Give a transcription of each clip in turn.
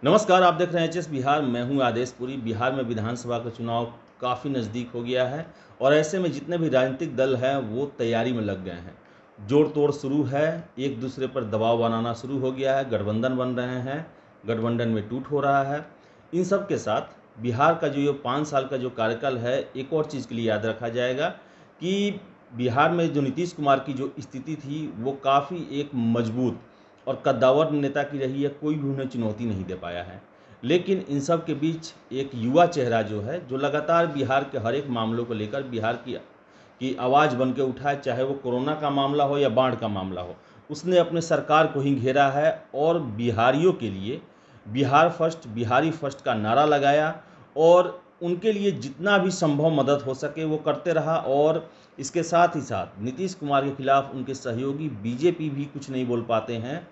नमस्कार, आप देख रहे हैं एचएस बिहार। मैं हूं आदेश पुरी। बिहार में विधानसभा का चुनाव काफ़ी नज़दीक हो गया है और ऐसे में जितने भी राजनीतिक दल हैं वो तैयारी में लग गए हैं। जोड़ तोड़ शुरू है, एक दूसरे पर दबाव बनाना शुरू हो गया है, गठबंधन बन रहे हैं, गठबंधन में टूट हो रहा है। इन सब के साथ बिहार का जो ये 5 साल का जो कार्यकाल है, एक और चीज़ के लिए याद रखा जाएगा कि बिहार में जो नीतीश कुमार की जो स्थिति थी वो काफ़ी एक मजबूत और कद्दावर नेता की रही है। कोई भी उन्हें चुनौती नहीं दे पाया है। लेकिन इन सब के बीच एक युवा चेहरा जो है, जो लगातार बिहार के हर एक मामलों को लेकर बिहार की आवाज़ बन के उठा है, चाहे वो कोरोना का मामला हो या बाढ़ का मामला हो। उसने अपने सरकार को ही घेरा है और बिहारियों के लिए बिहार फर्स्ट, बिहारी फर्स्ट का नारा लगाया और उनके लिए जितना भी संभव मदद हो सके वो करते रहा। और इसके साथ ही साथ नीतीश कुमार के खिलाफ उनके सहयोगी बीजेपी भी कुछ नहीं बोल पाते हैं।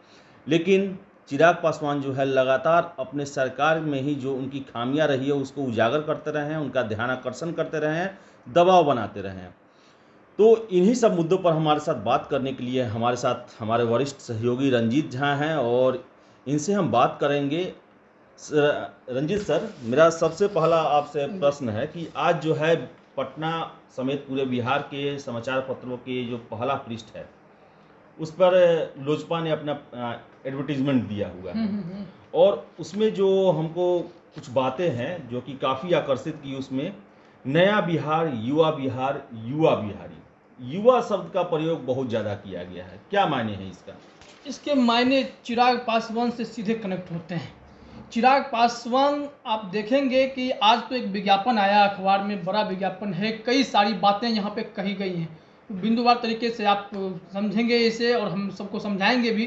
लेकिन चिराग पासवान जो है लगातार अपने सरकार में ही जो उनकी खामियां रही है उसको उजागर करते रहे हैं, उनका ध्यान आकर्षण करते रहे हैं, दबाव बनाते रहे हैं। तो इन्हीं सब मुद्दों पर हमारे साथ बात करने के लिए हमारे साथ हमारे वरिष्ठ सहयोगी रंजीत झा हैं और इनसे हम बात करेंगे। रंजीत सर, मेरा सबसे पहला आपसे प्रश्न है कि आज जो है पटना समेत पूरे बिहार के समाचार पत्रों के जो पहला पृष्ठ है उस पर लोजपा ने अपना एडवर्टीजमेंट दिया हुआ है और उसमें जो हमको कुछ बातें हैं जो कि काफ़ी आकर्षित की, उसमें नया बिहार, युवा बिहार, युवा बिहारी, युवा शब्द का प्रयोग बहुत ज़्यादा किया गया है। क्या मायने हैं इसका? इसके मायने चिराग पासवान से सीधे कनेक्ट होते हैं। चिराग पासवान, आप देखेंगे कि आज तो एक विज्ञापन आया अखबार में, बड़ा विज्ञापन है, कई सारी बातें यहाँ पे कही गई हैं। बिंदुवार तरीके से आप समझेंगे इसे और हम सबको समझाएंगे भी।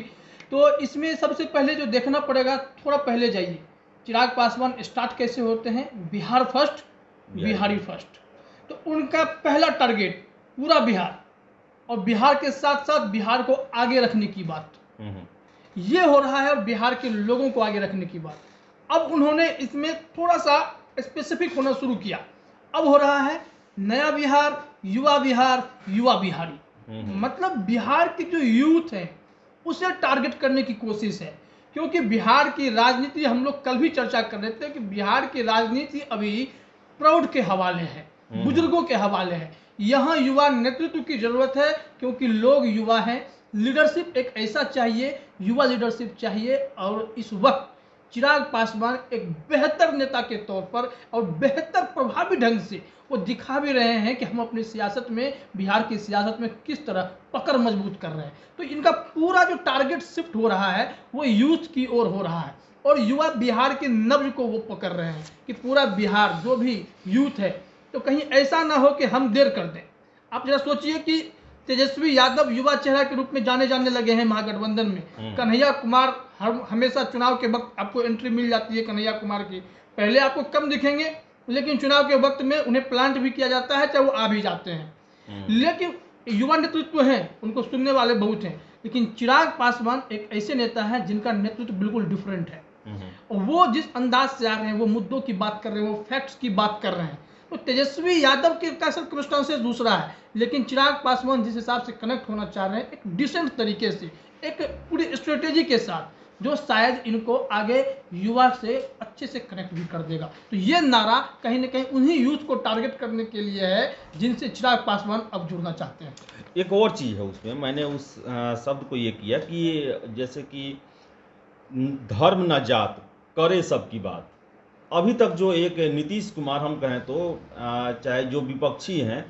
तो इसमें सबसे पहले जो देखना पड़ेगा, थोड़ा पहले जाइए। चिराग पासवान स्टार्ट कैसे होते हैं? Bihar first, Bihari first. तो उनका पहला टारगेट पूरा बिहार और बिहार के साथ साथ बिहार को आगे रखने की बात ये हो रहा है और बिहार के लोगों को आगे रखने की बात। अब उन्होंने इसमें थोड़ा सा स्पेसिफिक होना शुरू किया। अब हो रहा है नया बिहार, युवा बिहार, युवा बिहारी। मतलब बिहार की जो यूथ है उसे टारगेट करने की कोशिश है, क्योंकि बिहार की राजनीति, हम लोग कल भी चर्चा कर रहे थे कि बिहार की राजनीति अभी प्रौढ़ के हवाले है, बुजुर्गों के हवाले है। यहाँ युवा नेतृत्व की जरूरत है, क्योंकि लोग युवा हैं। लीडरशिप एक ऐसा चाहिए, युवा लीडरशिप चाहिए। और इस वक्त चिराग पासवान एक बेहतर नेता के तौर पर और बेहतर प्रभावी ढंग से वो दिखा भी रहे हैं कि हम अपनी सियासत में, बिहार की सियासत में किस तरह पकड़ मजबूत कर रहे हैं। तो इनका पूरा जो टारगेट शिफ्ट हो रहा है वो यूथ की ओर हो रहा है और युवा बिहार के नब्ज को वो पकड़ रहे हैं कि पूरा बिहार जो भी यूथ है, तो कहीं ऐसा ना हो कि हम देर कर दें। आप जरा सोचिए कि तेजस्वी यादव युवा चेहरा के रूप में जाने लगे हैं महागठबंधन में। कन्हैया कुमार हमेशा चुनाव के वक्त आपको एंट्री मिल जाती है कन्हैया कुमार की। पहले आपको कम दिखेंगे, लेकिन चुनाव के वक्त में उन्हें प्लांट भी किया जाता है, चाहे वो आ भी जाते हैं। लेकिन युवा नेतृत्व है, उनको सुनने वाले बहुत हैं। लेकिन चिराग पासवान एक ऐसे नेता हैं जिनका नेतृत्व बिल्कुल डिफरेंट है और वो जिस अंदाज से आ रहे हैं, वो मुद्दों की बात कर रहे हैं, वो फैक्ट्स की बात कर रहे हैं। तो तेजस्वी यादव के का सर्कमस्टांसेस दूसरा है, लेकिन चिराग पासवान जिस हिसाब से कनेक्ट होना चाह रहे हैं एक डिसेंट तरीके से, एक पूरी स्ट्रेटेजी के साथ, जो शायद इनको आगे युवा से अच्छे से कनेक्ट भी कर देगा। तो ये नारा कहीं ना कहीं उन्हीं यूथ को टारगेट करने के लिए है जिनसे चिराग पासवान अब जुड़ना चाहते हैं। एक और चीज़ है उसमें, मैंने उस शब्द को ये किया कि जैसे कि धर्म न जात करे सबकी बात। अभी तक जो एक नीतीश कुमार हम कहें तो चाहे जो विपक्षी हैं,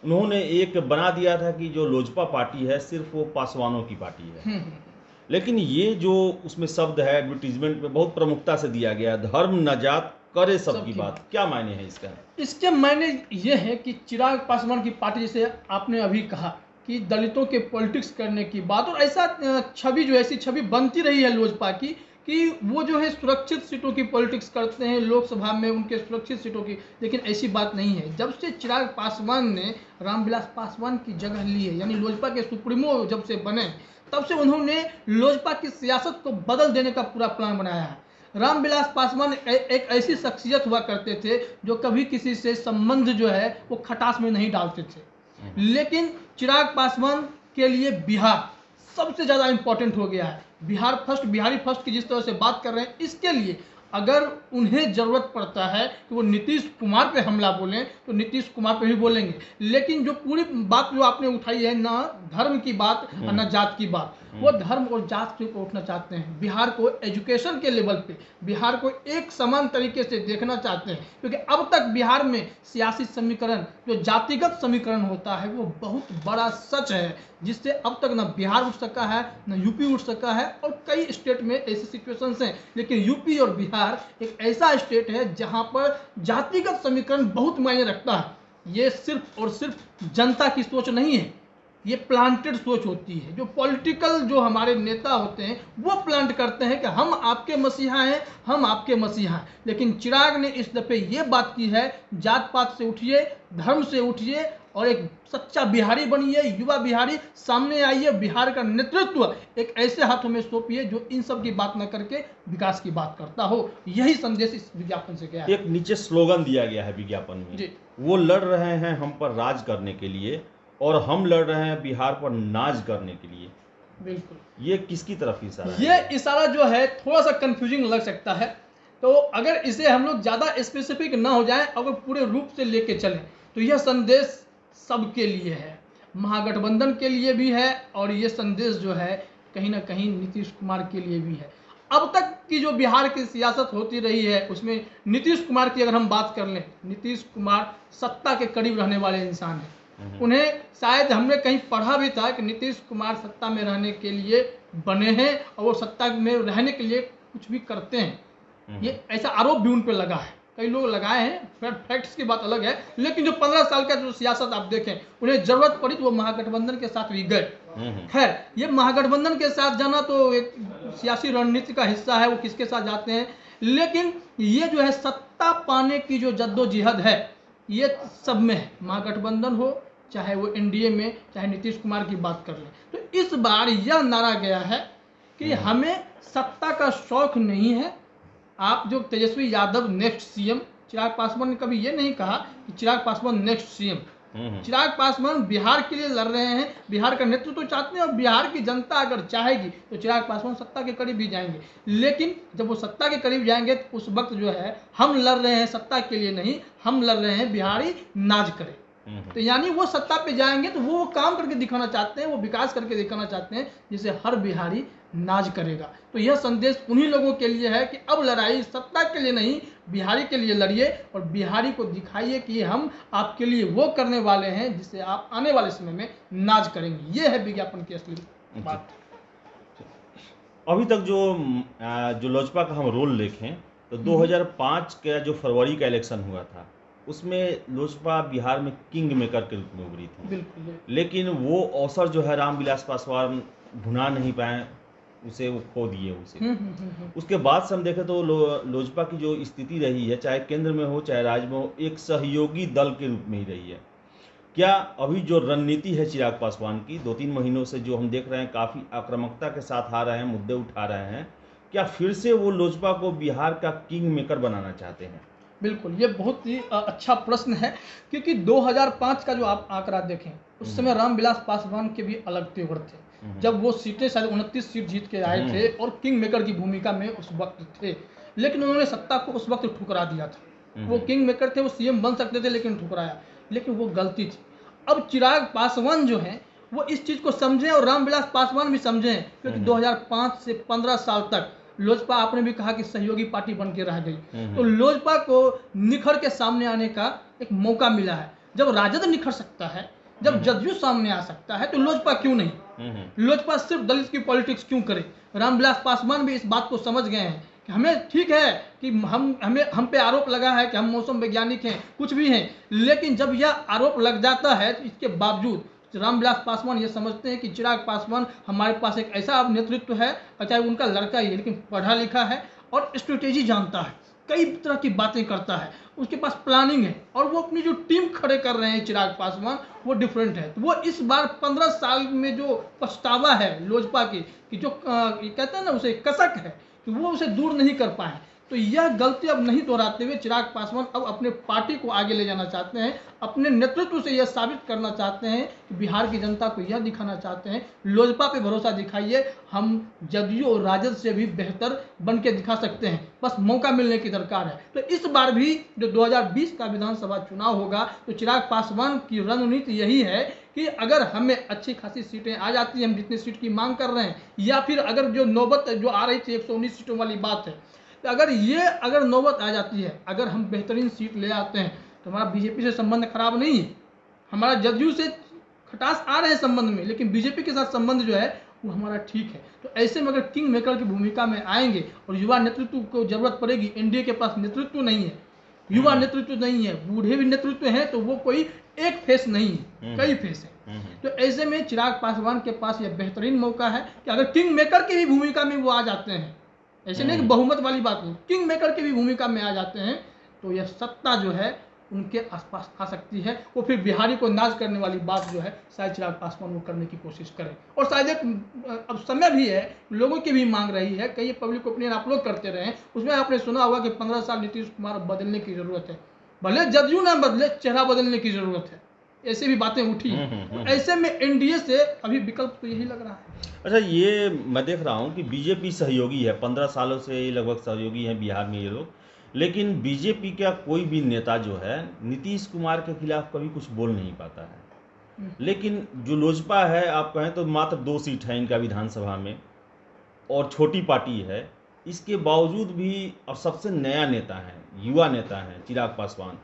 उन्होंने एक बना दिया था कि जो लोजपा पार्टी है सिर्फ वो पासवानों की पार्टी है। लेकिन ये जो उसमें शब्द है एडवर्टीजमेंट में बहुत प्रमुखता से दिया गया, धर्म न जात करे सबकी बात। क्या मायने है इसका? इसके मायने ये है कि चिराग पासवान की पार्टी, जैसे आपने अभी कहा कि दलितों के पॉलिटिक्स करने की बात, और ऐसा छवि जो ऐसी छवि बनती रही है लोजपा की कि वो जो है सुरक्षित सीटों की पॉलिटिक्स करते हैं लोकसभा में, उनके सुरक्षित सीटों की। लेकिन ऐसी बात नहीं है। जब से चिराग पासवान ने रामविलास पासवान की जगह ली है, यानी लोजपा के सुप्रीमो जब से बने, तब से उन्होंने लोजपा की सियासत को बदल देने का पूरा प्लान बनाया है। रामविलास पासवान एक ऐसी शख्सियत हुआ करते थे जो कभी किसी से संबंध जो है वो खटास में नहीं डालते थे। लेकिन चिराग पासवान के लिए बिहार सबसे ज़्यादा इंपॉर्टेंट हो गया है। बिहार फर्स्ट, बिहारी फर्स्ट की जिस तरह से बात कर रहे हैं, इसके लिए अगर उन्हें ज़रूरत पड़ता है कि वो नीतीश कुमार पे हमला बोलें तो नीतीश कुमार पे भी बोलेंगे। लेकिन जो पूरी बात जो आपने उठाई है, ना धर्म की बात और ना जात की बात, वो धर्म और जात के ऊपर उठना चाहते हैं। बिहार को एजुकेशन के लेवल पे बिहार को एक समान तरीके से देखना चाहते हैं, क्योंकि अब तक बिहार में सियासी समीकरण जो जातिगत समीकरण होता है वो बहुत बड़ा सच है, जिससे अब तक ना बिहार उठ सका है, ना यूपी उठ सका है, और कई स्टेट में ऐसी सिचुएशंस हैं। लेकिन यूपी और बिहार एक ऐसा स्टेट है जहां पर जातिगत समीकरण बहुत मायने रखता है। ये सिर्फ और सिर्फ जनता की सोच नहीं है, ये प्लांटेड सोच होती है। जो पॉलिटिकल जो हमारे नेता होते हैं वो प्लांट करते हैं कि हम आपके मसीहा हैं, हम आपके मसीहा हैं। लेकिन चिराग ने इस दफे ये बात की है, जात पात से उठिए, धर्म से उठिए और एक सच्चा बिहारी बनिए, युवा बिहारी सामने आइए, बिहार का नेतृत्व एक ऐसे हाथों में सौंपिए जो इन सब की बात न करके विकास की बात करता हो। यही संदेश इस विज्ञापन से गया है। एक नीचे स्लोगन दिया गया है विज्ञापन में जी। वो लड़ रहे हैं हम पर राज करने के लिए और हम लड़ रहे हैं बिहार पर नाज करने के लिए। बिल्कुल। ये किसकी तरफ इशारा है? ये इशारा जो है थोड़ा सा कंफ्यूजिंग लग सकता है, तो अगर इसे हम लोग ज़्यादा स्पेसिफिक ना हो जाएं, अगर पूरे रूप से लेके चलें तो यह संदेश सबके लिए है, महागठबंधन के लिए भी है, और ये संदेश जो है कहीं ना कहीं नीतीश कुमार के लिए भी है। अब तक की जो बिहार की सियासत होती रही है उसमें नीतीश कुमार की अगर हम बात कर लें, नीतीश कुमार सत्ता के करीब रहने वाले इंसान हैं। उन्हें शायद हमने कहीं पढ़ा भी था कि नीतीश कुमार सत्ता में रहने के लिए बने हैं और वो सत्ता में रहने के लिए कुछ भी करते हैं। ये ऐसा आरोप भी उन पर लगा है, कई लोग लगाए हैं, फैक्ट्स की बात अलग है। लेकिन जो 15 साल का जो सियासत आप देखें, उन्हें जरूरत पड़ी तो वो महागठबंधन के साथ भी गए। खैर, ये महागठबंधन के साथ जाना तो एक सियासी रणनीति का हिस्सा है, वो किसके साथ जाते हैं। लेकिन ये जो है सत्ता पाने की जो जद्दोजहद है ये सब में है, महागठबंधन हो चाहे वो एनडीए में, चाहे नीतीश कुमार की बात कर लें। तो इस बार यह नारा गया है कि हमें सत्ता का शौक नहीं है। आप जो तेजस्वी यादव नेक्स्ट सीएम, चिराग पासवान ने कभी ये नहीं कहा कि चिराग पासवान नेक्स्ट सीएम। चिराग पासवान बिहार के लिए लड़ रहे हैं, बिहार का नेतृत्व तो चाहते हैं, और बिहार की जनता अगर चाहेगी तो चिराग पासवान सत्ता के करीब भी जाएंगे। लेकिन जब वो सत्ता के करीब जाएंगे तो उस वक्त जो है हम लड़ रहे हैं सत्ता के लिए नहीं, हम लड़ रहे हैं बिहारी नाज करें। तो यानी वो सत्ता पे जाएंगे तो वो काम करके दिखाना चाहते हैं, वो विकास करके दिखाना चाहते हैं जिसे हर बिहारी नाज करेगा। तो यह संदेश उन्हीं लोगों के लिए है कि अब लड़ाई सत्ता के लिए नहीं, बिहारी के लिए लड़िए और बिहारी को दिखाइए कि हम आपके लिए वो करने वाले हैं जिसे आप आने वाले समय में नाज करेंगे। ये है विज्ञापन की असली बात। अभी तक जो लोजपा का हम रोल देखें तो 2005 का जो फरवरी का इलेक्शन हुआ था उसमें लोजपा बिहार में किंग मेकर के रूप में उभरी थी। बिल्कुल। लेकिन वो अवसर जो है रामविलास पासवान भुना नहीं पाए, उसे वो खो दिए उसे। उसके बाद से हम देखें तो लोजपा की जो स्थिति रही है, चाहे केंद्र में हो चाहे राज्य में हो, एक सहयोगी दल के रूप में ही रही है। क्या अभी जो रणनीति है चिराग पासवान की 2-3 महीनों से जो हम देख रहे हैं, काफ़ी आक्रामकता के साथ आ रहे हैं, मुद्दे उठा रहे हैं, क्या फिर से वो लोजपा को बिहार का किंग मेकर बनाना चाहते हैं? बिल्कुल, ये बहुत ही अच्छा प्रश्न है, क्योंकि 2005 का जो आप आंकड़ा देखें उस समय रामविलास पासवान के भी अलग तेवर थे। जब वो सीटें शायद 29 सीट जीत के आए थे और किंग मेकर की भूमिका में उस वक्त थे, लेकिन उन्होंने सत्ता को उस वक्त ठुकरा दिया था। वो किंग मेकर थे, वो सीएम बन सकते थे, लेकिन ठुकराया, लेकिन वो गलती थी। अब चिराग पासवान जो हैं वो इस चीज़ को समझें और रामविलास पासवान भी समझें, क्योंकि 2005 से 15 साल तक लोजपा, आपने भी कहा कि सहयोगी पार्टी बन के रह गई, तो लोजपा को निखर के सामने आने का एक मौका मिला है। जब राजद निखर सकता है, जब जदयू सामने आ सकता है, तो लोजपा क्यों नहीं? लोजपा सिर्फ दलित की पॉलिटिक्स क्यों करे? रामविलास पासवान भी इस बात को समझ गए हैं कि हमें ठीक है कि हम पे आरोप लगा है कि हम मौसम वैज्ञानिक हैं, कुछ भी हैं, लेकिन जब यह आरोप लग जाता है तो इसके बावजूद रामविलास पासवान ये समझते हैं कि चिराग पासवान हमारे पास एक ऐसा नेतृत्व है, चाहे उनका लड़का ही है लेकिन पढ़ा लिखा है और स्ट्रेटेजी जानता है, कई तरह की बातें करता है, उसके पास प्लानिंग है, और वो अपनी जो टीम खड़े कर रहे हैं चिराग पासवान वो डिफरेंट है। तो वो इस बार 15 साल में जो पछतावा है लोजपा की, कि जो कहते हैं ना उसे कसक है, कि वो उसे दूर नहीं कर पाए। तो यह गलती अब नहीं दोहराते हुए चिराग पासवान अब अपने पार्टी को आगे ले जाना चाहते हैं, अपने नेतृत्व से यह साबित करना चाहते हैं कि बिहार की जनता को यह दिखाना चाहते हैं, लोजपा पे भरोसा दिखाइए, हम जदयू और राजद से भी बेहतर बन के दिखा सकते हैं, बस मौका मिलने की दरकार है। तो इस बार भी जो 2020 का विधानसभा चुनाव होगा तो चिराग पासवान की रणनीति यही है कि अगर हमें अच्छी खासी सीटें आ जाती हैं, हम जितनी सीट की मांग कर रहे हैं, या फिर अगर जो नौबत जो आ रही थी 119 सीटों वाली बात है, तो अगर नौबत आ जाती है, अगर हम बेहतरीन सीट ले आते हैं तो हमारा बीजेपी से संबंध खराब नहीं है, हमारा जदयू से खटास आ रहे हैं संबंध में, लेकिन बीजेपी के साथ संबंध जो है वो हमारा ठीक है। तो ऐसे में अगर किंग मेकर की भूमिका में आएंगे और युवा नेतृत्व को जरूरत पड़ेगी, एनडीए के पास नेतृत्व नहीं है, युवा नेतृत्व नहीं है, बूढ़े भी नेतृत्व हैं, तो वो कोई एक फेस नहीं है, कई फेस है। तो ऐसे में चिराग पासवान के पास यह बेहतरीन मौका है कि अगर किंग मेकर की भी भूमिका में वो आ जाते हैं, ऐसे नहीं कि बहुमत वाली बात नहीं, किंग मेकर की भी भूमिका में आ जाते हैं, तो यह सत्ता जो है उनके आसपास आ सकती है। वो फिर बिहारी को नाज करने वाली बात जो है शायद चिराग पासवान वो करने की कोशिश करें। और शायद एक अब समय भी है, लोगों की भी मांग रही है, कई पब्लिक ओपिनियन आप लोग करते रहे, उसमें आपने सुना होगा कि 15 साल नीतीश कुमार बदलने की जरूरत है, भले जदयू ना बदले, चेहरा बदलने की जरूरत है, ऐसे भी बातें उठी। तो ऐसे में एनडीए से अभी विकल्प तो यही लग रहा है। अच्छा, ये मैं देख रहा हूँ कि बीजेपी सहयोगी है, 15 सालों से लगभग सहयोगी हैं बिहार में ये लोग, लेकिन बीजेपी का कोई भी नेता जो है नीतीश कुमार के खिलाफ कभी कुछ बोल नहीं पाता है। लेकिन जो लोजपा है, आप कहें तो मात्र 2 सीट है इनका विधानसभा में और छोटी पार्टी है, इसके बावजूद भी और सबसे नया नेता है, युवा नेता है चिराग पासवान,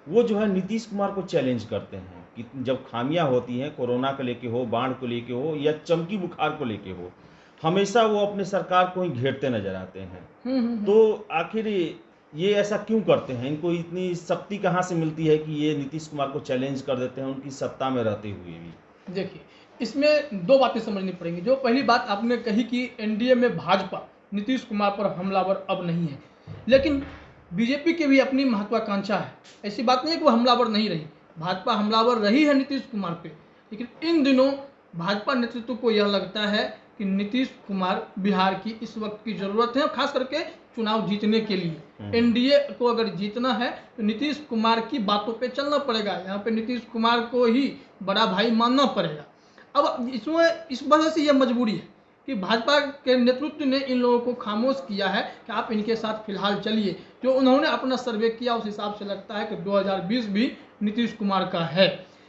वो जो है नीतीश कुमार को चैलेंज करते हैं कि जब खामियां होती हैं, कोरोना को लेके हो, बाढ़ को लेके हो या चमकी बुखार को लेके हो, हमेशा वो अपने सरकार को ही घेरते नजर आते हैं। तो आखिर ये ऐसा क्यों करते हैं? इनको इतनी शक्ति कहाँ से मिलती है कि ये नीतीश कुमार को चैलेंज कर देते हैं उनकी सत्ता में रहते हुए भी? देखिए, इसमें 2 बातें समझनी पड़ेंगी। जो पहली बात आपने कही कि एनडीए में भाजपा नीतीश कुमार पर हमलावर अब नहीं है, लेकिन बीजेपी की भी अपनी महत्वाकांक्षा है, ऐसी बात नहीं है कि वो हमलावर नहीं रही, भाजपा हमलावर रही है नीतीश कुमार पे, लेकिन इन दिनों भाजपा नेतृत्व को यह लगता है कि नीतीश कुमार बिहार की इस वक्त की जरूरत है, खास करके चुनाव जीतने के लिए। एनडीए को अगर जीतना है तो नीतीश कुमार की बातों पे चलना पड़ेगा, यहाँ पे नीतीश कुमार को ही बड़ा भाई मानना पड़ेगा। अब इसमें इस वजह से यह मजबूरी है कि भाजपा के नेतृत्व ने इन लोगों को खामोश किया है कि आप इनके साथ फिलहाल चलिए। जो उन्होंने अपना सर्वे किया उस हिसाब से लगता है कि 2020 भी नीतीश कुमार का है,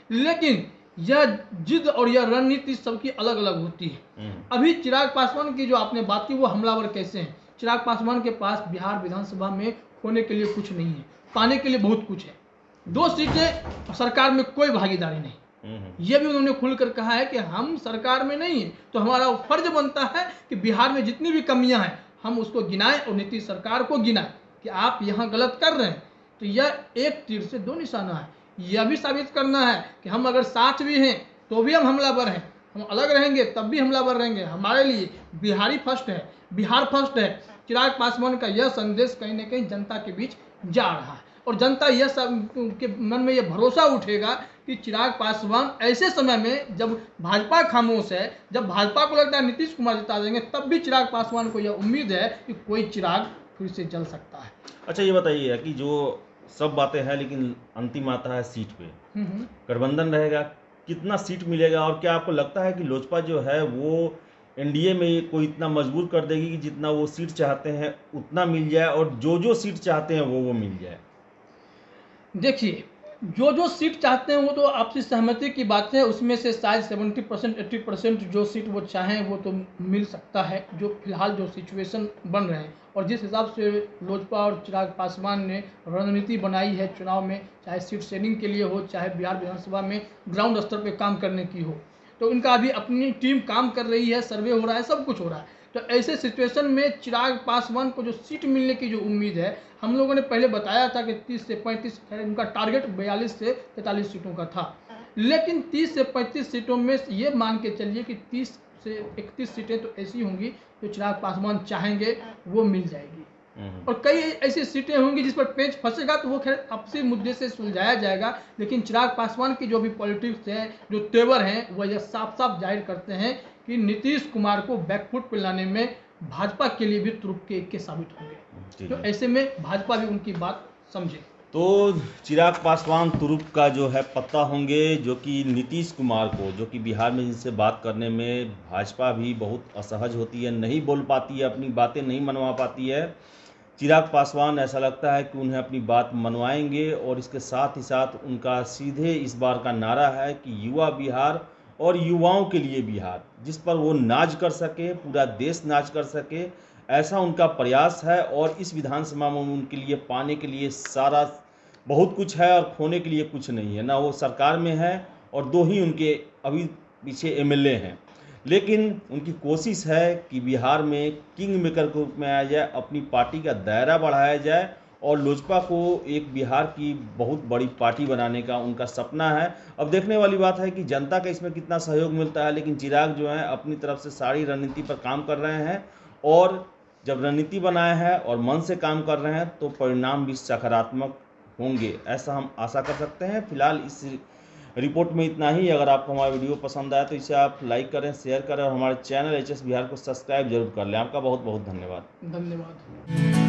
लेकिन यह जिद और यह रणनीति सबकी अलग अलग होती है। अभी चिराग पासवान की जो आपने बात की, वो हमलावर कैसे हैं? चिराग पासवान के पास बिहार विधानसभा में खोने के लिए कुछ नहीं है, पाने के लिए बहुत कुछ है। 2 सीटें, सरकार में कोई भागीदारी नहीं, ये भी उन्होंने खुलकर कहा है कि हम सरकार में नहीं है, तो हमारा फर्ज बनता है कि बिहार में जितनी भी कमियां हैं हम उसको गिनाएं और नीतीश सरकार को गिनाएं कि आप यहाँ गलत कर रहे हैं। तो यह एक तीर से 2 निशाना है। यह भी साबित करना है कि हम अगर साथ भी हैं तो भी हम हमलावर हैं, हम अलग रहेंगे तब भी हमलावर रहेंगे। हमारे लिए बिहारी फर्स्ट है, बिहार फर्स्ट है। चिराग पासवान का यह संदेश कहीं ना कहीं जनता के बीच जा रहा है और जनता यह सब के मन में यह भरोसा उठेगा कि चिराग पासवान ऐसे समय में जब भाजपा खामोश है, जब भाजपा को लगता है नीतीश कुमार जिता देंगे, तब भी चिराग पासवान को यह उम्मीद है कि कोई चिराग फिर से जल सकता है। अच्छा, ये बताइए कि जो सब बातें हैं लेकिन अंतिम आता है सीट पे, गठबंधन रहेगा, कितना सीट मिलेगा और क्या आपको लगता है कि लोजपा जो है वो एनडीए में कोई इतना मजबूर कर देगी कि जितना वो सीट चाहते हैं उतना मिल जाए और जो सीट चाहते हैं वो मिल जाए? देखिए, जो सीट चाहते हैं वो तो आपसी सहमति की बात है, उसमें से शायद 70% 80% जो सीट वो चाहें वो तो मिल सकता है, जो फिलहाल जो सिचुएशन बन रहे हैं और जिस हिसाब से लोजपा और चिराग पासवान ने रणनीति बनाई है चुनाव में, चाहे सीट शेयरिंग के लिए हो, चाहे बिहार विधानसभा में ग्राउंड स्तर पर काम करने की हो, तो इनका अभी अपनी टीम काम कर रही है, सर्वे हो रहा है, सब कुछ हो रहा है। तो ऐसे सिचुएशन में चिराग पासवान को जो सीट मिलने की जो उम्मीद है, हम लोगों ने पहले बताया था कि 30 से 35, उनका टारगेट 42 से 43 सीटों का था, लेकिन 30 से 35 सीटों में ये मान के चलिए कि 30 से 31 सीटें तो ऐसी होंगी जो चिराग पासवान चाहेंगे वो मिल जाएगी और कई ऐसी सीटें होंगी जिस पर पेंच फंसेगा, तो वो खैर आपसी मुद्दे से सुलझाया जाएगा। लेकिन चिराग पासवान की जो भी पॉलिटिक्स है, जो तेवर हैं, वह यह साफ साफ जाहिर करते हैं कि नीतीश कुमार को बैकफुट पर लाने में भाजपा के लिए भी तुरुप के साबित होंगे। जी तो जी। ऐसे में भाजपा भी उनकी बात समझे। तो चिराग पासवान तुरुप का जो है पत्ता होंगे, जो कि नीतीश कुमार को, जो कि बिहार में जिनसे बात करने में भाजपा भी बहुत असहज होती है, नहीं बोल पाती है, अपनी बातें नहीं मनवा पाती है। चिराग पासवान ऐसा लगता है कि उन्हें अपनी बात मनवाएंगे, और इसके साथ ही साथ उनका सीधे इस बार का नारा है कि युवा बिहार और युवाओं के लिए बिहार, जिस पर वो नाज कर सके, पूरा देश नाज कर सके, ऐसा उनका प्रयास है। और इस विधानसभा में उनके लिए पाने के लिए सारा बहुत कुछ है और खोने के लिए कुछ नहीं है। ना वो सरकार में है और दो ही उनके अभी पीछे एमएलए हैं, लेकिन उनकी कोशिश है कि बिहार में किंग मेकर के रूप में आया जाए, अपनी पार्टी का दायरा बढ़ाया जाए, और लोजपा को एक बिहार की बहुत बड़ी पार्टी बनाने का उनका सपना है। अब देखने वाली बात है कि जनता का इसमें कितना सहयोग मिलता है, लेकिन चिराग जो है अपनी तरफ से सारी रणनीति पर काम कर रहे हैं, और जब रणनीति बनाए हैं और मन से काम कर रहे हैं तो परिणाम भी सकारात्मक होंगे, ऐसा हम आशा कर सकते हैं। फिलहाल इस रिपोर्ट में इतना ही। अगर आपको हमारा वीडियो पसंद आया तो इसे आप लाइक करें, शेयर करें, और हमारे चैनल एचएस बिहार को सब्सक्राइब जरूर कर लें। आपका बहुत बहुत धन्यवाद। धन्यवाद।